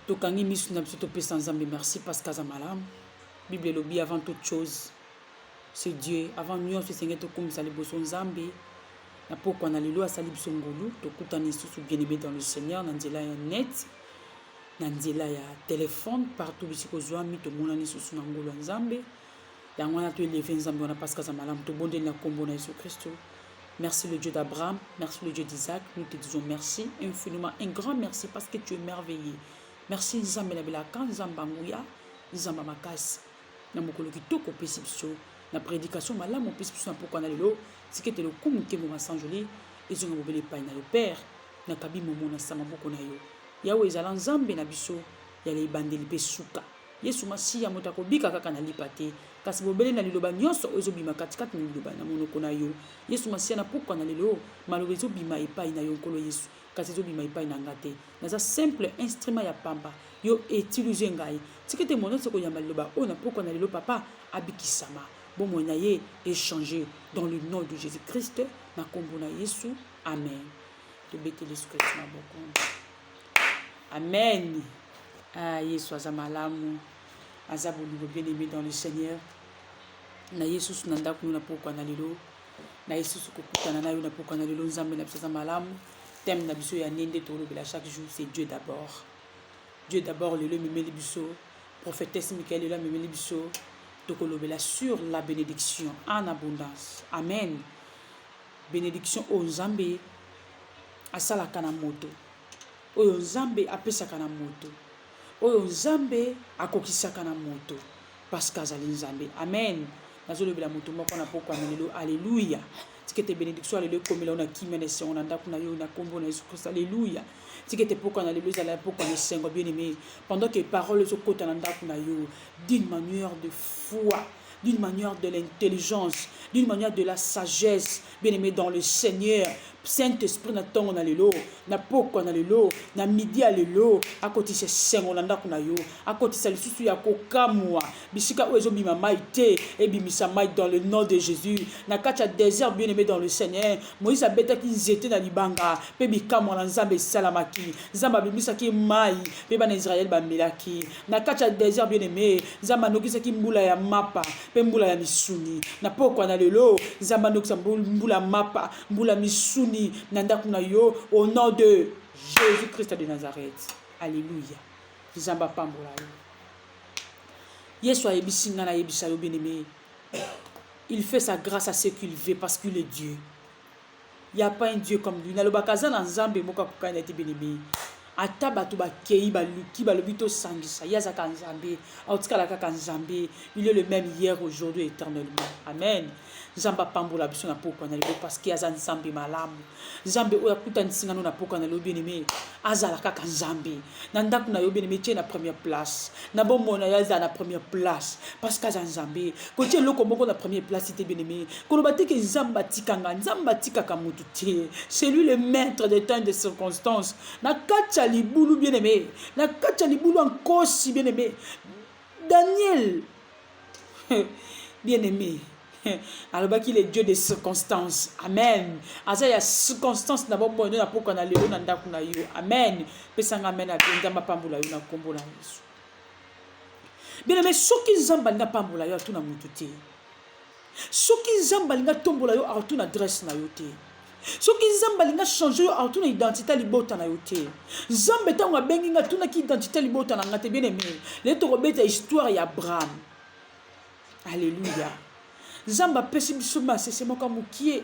Tokangi misu na biso topesa nzambe merci parce que aza malamu. Bible elobi avant toute chose c'est Dieu. Avant nyonso esengeli tokumisa liboso nzambe na pokwa na lelo asali biso ngolu tokutani lisusu bien-aimé dans le Seigneur na nzela ya net na nzela ya téléphone partout bisi kozwami tomonani lisusu na ngolu ya nzambe yango wana toeleve nzambe wana parce que aza malamu tobondeli na kombo na Yesu Kristo. Merci le Dieu d'Abraham, merci le Dieu d'Isaac, nous te disons merci infiniment, un grand merci parce que tu es merveilleux. Merci nzambe na bilaka nzamba nguya nzamba makasi na mokolo kitoko pesi biso na prédication malamu pesi biso na pokwa na lelo sikete le kumu kemo masanjoli ezonga mobele pai na yo père na kabi momo na sama boko na yo yawe ezala nzambe na biso ya libandeli pe suka Yesu masiya moto akobika kaka na lipate kasi bobele na liloba nyonso ezobima katikati na liloba na monoko na yo Yesu masiya na pokwa na lelo maloba ezobima epai na yo nkolo Yesu kasi ezobima epai na ngate naza simple instrument ya pamba yo utiliser ngai tikete mono seko ya maloba o na pokwa na lelo papa abikisama bon mo na ye échanger dans le nom de Jésus-Christ na kombo na Yesu amen to beteli Yesu Christ na boko amen. Ah, Yesu aza malamu aza bolingo bien-aimé dans le Seigneur na Yesu na ndako na pokwa na lelo na Yesu kokutana na yo na pokwa na lelo nzambe na biso aza malamu thème na biso ya nende tolobela chaque jour c'est Dieu d'abord. Dieu d'abord lelo memeli biso prophétesse Michael lelo memeli biso tokolobela sur la bénédiction en abondance amen. Bénédiction o nzambe asalaka na moto oyo nzambe apesaka na moto oyo nzambe akokisaka na moto parce que azali nzambe amen. Nazolobela moto moko na pokwa na lelo alléluia tikete bénédiction lelo komela na kimia na sengo na ndako na yo na kombo na Yesu Christ alléluia tikete pokwa na lelo ezala pokwa na sengo bien-aimé pendant que paroles ezokota na ndako na yo d'une manière de foi d'une manière de l'intelligence d'une manière de la sagesse bien-aimé dans le Seigneur Saint-Esprit na tongo na lelo na pokwa na lelo na midi ya lelo akotisa sengo na ndako na yo akotisa lisusu ya kokamwa bisika oyo ezobima mai te ebimisa mai dans le nom de Jésus na kati ya désert bien-aimé dans le Seigneur Moïse abetaki nzete na libanga pe bikamwa na nzambe esalamaki nzambe abimisaki mai pe bana Israël bamelaki na kati ya désert bien-aimé nzambe anokisaki mbula ya mapa pe mbula ya misuni na pokwa na lelo nzambe anokisa mbula mapa mbula misuni nandakuna yo au nom de Jésus-Christ de Nazareth. Alléluia. Nzamba pambola yo. Yesu ayebisi nga na yebisa yo bien-aimé. Il fait sa grâce à ce qu'il veut parce qu'il est Dieu. Il n'y a pas un Dieu comme lui. Nalobakaza na nzambe moka kokana ete bien-aimé. Ata bato bakei baluki balobito sangisa yazaka nzambe autikala kaka nzambe il est le même hier aujourd'hui éternellement amen. Nzamba pambola biso na pokwa na lelo parce que aza nzambe malamu nzambe oyo akutanisinga no na pokwa na lelo bien-aimé azala kaka nzambe na ndako na yo bien-aimé tie na première place na bombo na yo azala na première place parce que aza nzambe kotie eloko moko na première place te bien-aimé koloba te ke nzambe atikanga nzambe atikaka mutu te c'est lui le maître des temps et des circonstances na kati ya libulu bien-aimé na kati ya libulu ankosi bien-aimé Daniel bien-aimé alors qu'il est Dieu des circonstances amen asa ya circonstances na bombo na pokwa na lelo na ndako na yo amen pesanga amen a nzamba pambola yo na kombo na Yesu bien-aimé soki nzamba linga pambola yo atuna mutu te soki nzamba linga tombola yo atuna adresse na yo te soki nzamba linga changer yo atuna identité libota na yo te nzambe tango abengi nga tuna ki identité libota na nga te bien-aimé le to kobeta histoire ya Abraham alléluia nzamba pesi biso masese moko mokie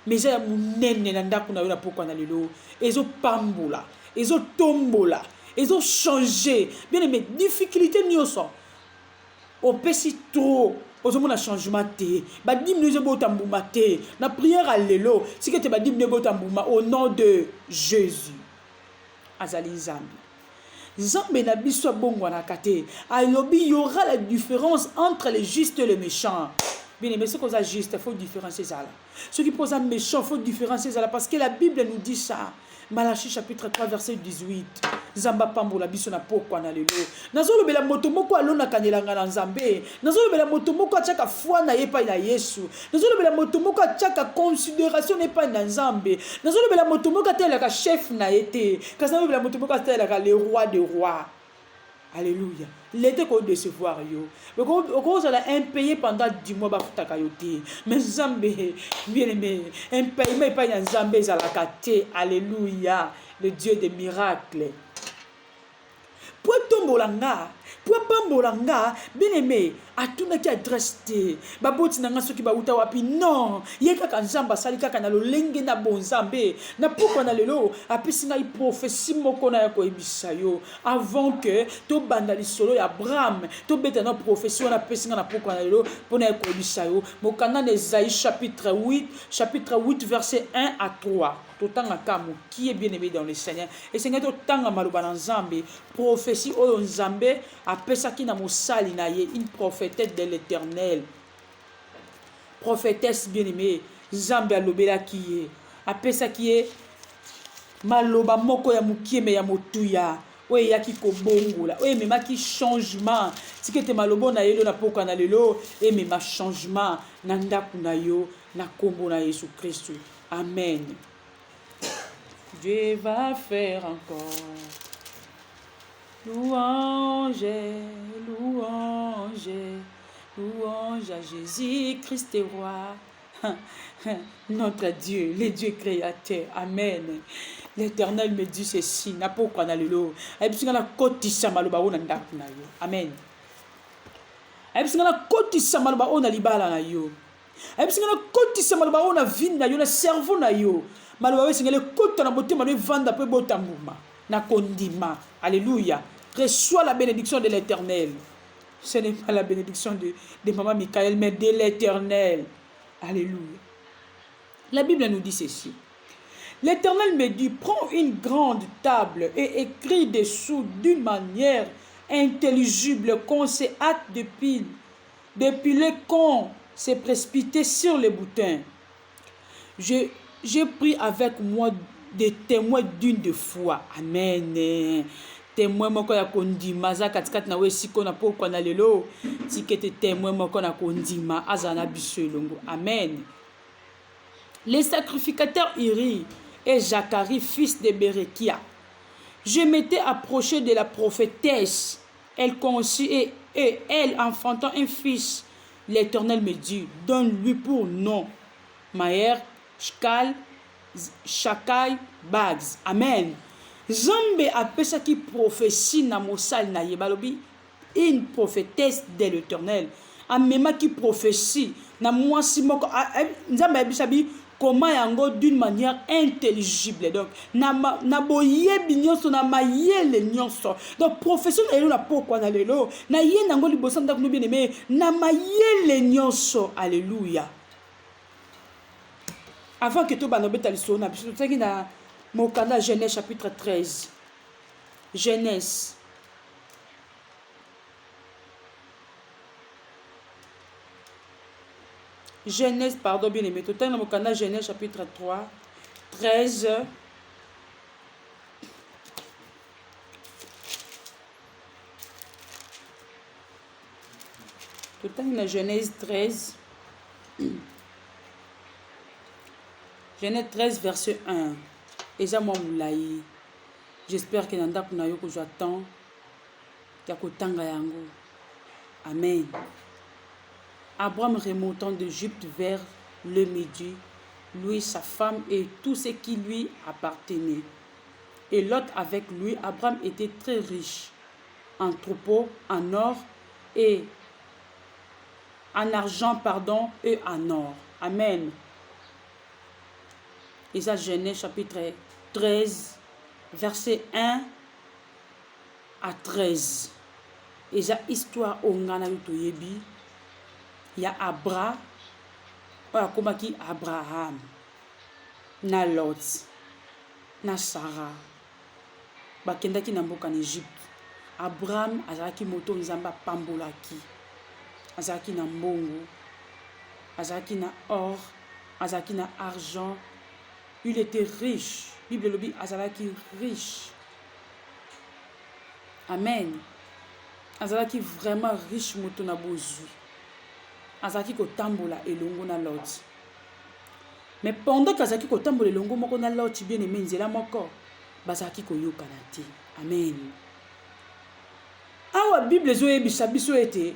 mais ya munene na ndako na yo na pokwa na lelo ezopambola ezotombola ezochanger bien-aimé difficulté nyonso opesi trop ozomona changement te badimine ezobotambuma te na prière à lelo sikete badimine ezobotambuma au nom de Jésus azali nzambe nzambe na biso abongwanaka te alobi y aura la différence entre les justes et les méchants. Bien aimé, ce qu'on a juste, il faut différencier ça là. Ceux qui posent un méchant, il faut différencier ça là. Parce que la Bible nous dit ça. Malachie chapitre 3 verset 18. Zamba pambola biso na pokwa na lelo. Nazolo bela moto moko alona kanelanga na nzambe. Nazolo bela moto moko achaka foi na yepa na Yesu. Nazolo bela moto moko achaka considération nepa na nzambe. Nazolo bela moto moko atelaka chef na ete. Kazalo bela moto moko atelaka le roi des rois. Alléluia. L'été qu'on décevoir yo. Mais quand ça a impayé pendant 10 mois ba futaka yo te. Mais Zambé, bien aimé, impayé pas ya Zambé za la kate. Alléluia. Le Dieu des miracles. Pour tombolanga, pour pambolanga, bien aimé, à tout le qui adresse te. Baboti nanga soki ba uta wapi non. Yeka kanzamba sali kaka na lo lenge na bonzambe. Na poko na lelo, apesi ngai prophétie moko na yako ebisa yo. Avant que to banda li solo ya Abraham, to beta na prophétie na pesi na poko na lelo pona yako ebisa yo. Mokanda na Esaïe chapitre 8 verset 1 à 3. Totanga kamu qui est bien aimé dans le Seigneur et Seigneur totanga maluba na Nzambe prophétie oyo Nzambe apesaki na mosali na ye une prophétesse de l'Éternel, prophétesse bien aimée Nzambe alobelaki ye apesaki ye maloba moko ya mukieme ya motuya oyo eyaki kobongola oyo ememaki changement tikete malobo na ye lelo na poko na lelo emema changement na ndako na yo na kombo na Yesu Kristo. Amen. Dieu va faire encore. Louange, louange, louange à Jésus-Christ est roi. Notre Dieu, le Dieu créateur. Amen. L'Éternel me dit ceci. N'a pas quoi dans le lot. Amen. Alléluia. Reçois la bénédiction de l'Éternel. Ce n'est pas la bénédiction de maman Michael, mais de l'Éternel. Alléluia. La Bible nous dit ceci. L'Éternel me dit, prends une grande table et écris dessous d'une manière intelligible qu'on se hâte de piler qu'on s'est précipité sur les boutins. J'ai pris avec moi des témoins d'une de foi. Amen. Témoin moko ya kondima za katikati na we siko na poko na lelo tikete témoin moko na kondima azana biso elongo. Amen. Les sacrificateurs Iri et Zacharie, fils de Berekia. Je m'étais approché de la prophétesse. Elle conçut et elle, enfantant un fils, l'Éternel me dit, donne-lui pour nom Maher, Shkal, Shakai, Bags. Amen. Zambe appelle qui prophétie na mosal na yebalobi, une prophétesse de l'Éternel. Amema qui prophétie na mwasi moko Nzambe abisabi comment yango d'une manière intelligible. Donc na boyebi nyonso na mayele nyonso. Donc prophétie elo na pokwa na lelo na ye nango liboso ndako no bien aimé na mayele nyonso. Alléluia. Avant que tout banobeta liso na biso teki na mokanda Genèse chapitre 13. Genèse pardon, bien aimé. Tout le temps, Genèse chapitre 3, 13. Tout le temps, Genèse 13. Genèse 13, verset 1. Eza mwa moulayi. J'espère que nanda kuna yo ko j'attends. Ya kotanga yango. Amen. Abraham remontant d'Égypte vers le Midi, lui, sa femme et tout ce qui lui appartenait. Et Lot avec lui. Abraham était très riche en troupeaux, en or et en argent, pardon, et en or. Amen. Et ça, Genèse chapitre 13, verset 1 à 13. Et ça, histoire au ngana yutoyebi. Il y a Abraham, Abraham, na Lot, na Sarah, bakendaki na mboka en Égypte. Abraham azalaki moto nzamba pambolaki, azalaki na mbongo, azalaki na or, azalaki na argent. Il était riche. Bible lobi azalaki riche. Amen. Azalaki vraiment riche moto na bozu. Azaki ko tambola elongo na Lot. Mais pendant qu'azaki ko tambola elongo moko na Lot bien aimé nzela moko bazaki ko yokana te. Amen. awa Bible ezoyebisa biso ete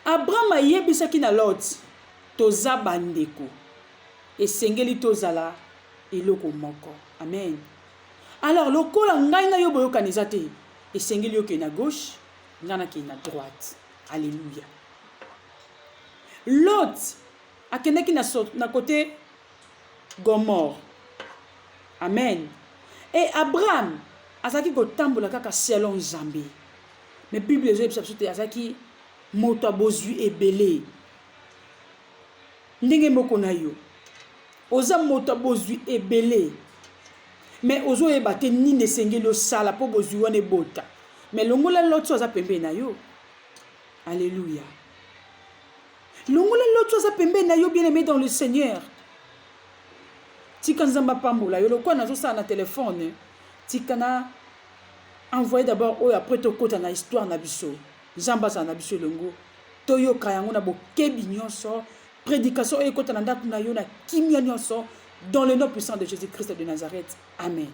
Abraham ayebisaki na Lot toza bandeko esengeli tozala eloko moko. Amen. Alors lokola ngai na yo boyokana eza te esengeli yo ke na gauche ngana ke na droite. Alléluia. Lot akendeki na côté Gomorre. Amen. Et Abraham azaki kotambola kaka selon Nzambe. Mais Bible ezobisa biso te azaki moto abozwi ebele. Ndenge moko na yo oza moto abozwi ebele, mais ozoyeba te nini esengeli osala mpo bozwi wana ebota. Mais longola Lot so aza pembeni na yo. Alléluia. Longola Lot so aza pembeni na yo, bien-aimé dans le Seigneur. Tika nzamba pambola yo lokwa nazosala na téléphone, tika na envoyer d'abord oyo après tokota na histoire na biso. Nzamba za na biso longo toyoka yango na bokebi nyonso, prédication ekota na ndako na yo na kimia nyonso, dans le nom puissant de Jésus-Christ de Nazareth. Amen.